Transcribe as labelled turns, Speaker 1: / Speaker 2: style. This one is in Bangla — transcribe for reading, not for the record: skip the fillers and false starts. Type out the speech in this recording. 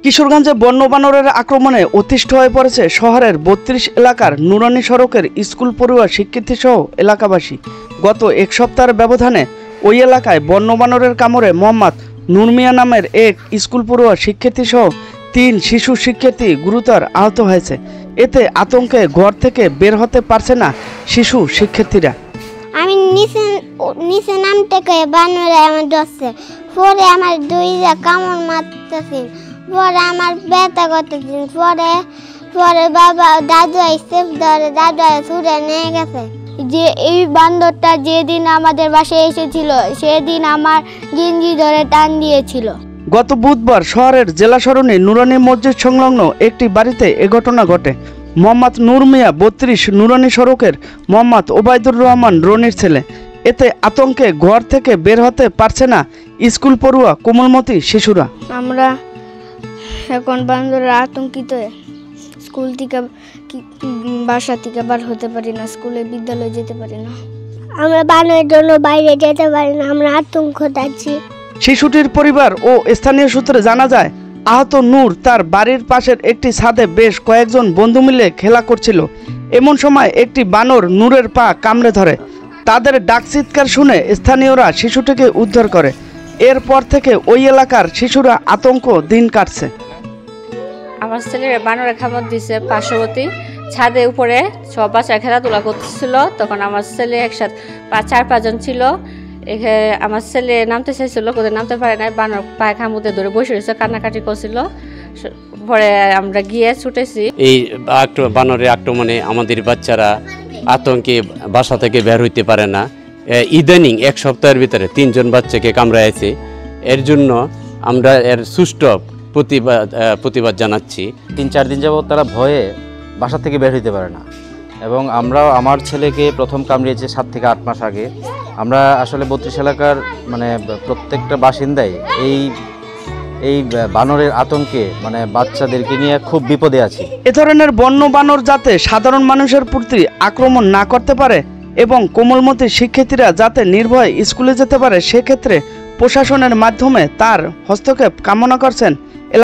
Speaker 1: কিশোরগঞ্জে বন্য বানরের আক্রমণে অতিষ্ঠ হয়ে পড়েছে শহরের ৩২ এলাকার নুরানি সড়কের স্কুল পড়ুয়া শিক্ষার্থী সহ এলাকাবাসী। গত এক সপ্তাহের ব্যবধানে ওই এলাকায় বন্য বানরের কামড়ে মোহাম্মদ নূর মিয়া নামের এক স্কুল পড়ুয়া শিক্ষার্থী সহ ৩ শিশু শিক্ষার্থী গুরুতর আহত হয়েছে। এতে আতঙ্কে ঘর থেকে বের হতে পারছে না শিশু শিক্ষার্থীরা।
Speaker 2: আমি নিচে নামতে গিয়ে বানরে আমার ধরছে, পরে আমার দুইটা কামড় মারতেছে, পরে আমার ব্যথা করতেছে, পরে বাবা দাদু আইসে ধরে দাদু ছুটে নিয়ে গেছে। যে এই বান্দরটা যেদিন আমাদের বাসায় এসেছিল সেদিন আমার গেঞ্জি ধরে টান দিয়েছিল।
Speaker 1: গত বুধবার শহরের জেলা সরণি নুরানি মসজিদ সংলগ্ন একটি বাড়িতে এ ঘটনা ঘটে। মোহাম্মদ নূর মিয়া ৩২ নুরানি সড়কের মোহাম্মদ ওবায়দুর রহমান রনির ছেলে। এতে আতঙ্কে ঘর থেকে বের হতে পারছে না স্কুল পড়ুয়া কোমলমতি শিশুরা।
Speaker 2: আমরা এখন বান্দরের আতঙ্কিত, স্কুল থেকে বাসা থেকে বার হতে পারি না, স্কুলে বিদ্যালয়ে যেতে পারি না, আমরা বানরের জন্য বাইরে যেতে পারি না, আমরা আতঙ্ক আছি।
Speaker 1: শিশুটির পরিবার ও স্থানীয় সূত্রে জানা যায়, আহত নূর তার বাড়ির পাশের একটি ছাদে বেশ কয়েকজন বন্ধু মিলে খেলা করছিল। এমন সময় একটি বানর নূরের পা কামড়ে ধরে। তাদের ডাক চিৎকার শুনে স্থানীয়রা শিশুটিকে উদ্ধার করে। এরপর থেকে ওই এলাকার শিশুরা আতঙ্ক দিন কাটছে।
Speaker 3: আমার ছেলের বানরে কামড় দিছে পার্শ্ববর্তী ছাদে উপরে সব বাচ্চা খেলাধুলা করতেছিল। তখন আমার ছেলে একসাথে 4-5 জন ছিল। আমার ছেলে নামতে চাইছিল, কোথায় নামতে পারে না, বানর পায়ে কামড়ে ধরে বসে রয়েছে, কান্নাকাটি করছিল। পরে আমরা গিয়ে ছুটেছি।
Speaker 4: এই বানরের আক্রমণে আমাদের বাচ্চারা আতঙ্কে বাসা থেকে বের হইতে পারে না। ইদানিং এক সপ্তাহের ভিতরে 3 জন বাচ্চাকে কামড়াইছে। এর জন্য আমরা এর সুষ্ঠু প্রতিবাদ জানাচ্ছি।
Speaker 5: 3-4 দিন যাবত তারা ভয়ে বাসা থেকে বের হইতে পারে না, এবং আমার ছেলেকে প্রথম কামড়িয়েছে 7 থেকে 8 মাস আগে। আমরা আসলে ৩২ এলাকার প্রত্যেকটা বাসিন্দাই এই বানরের আতঙ্কে বাচ্চাদেরকে নিয়ে খুব বিপদে আছি।
Speaker 1: এ ধরনের বন্য বানর যাতে সাধারণ মানুষের প্রতি আক্রমণ না করতে পারে এবং কোমলমতি শিক্ষার্থীরা যাতে নির্ভয়ে স্কুলে যেতে পারে, সেক্ষেত্রে প্রশাসনের মাধ্যমে তার হস্তক্ষেপ কামনা করছেন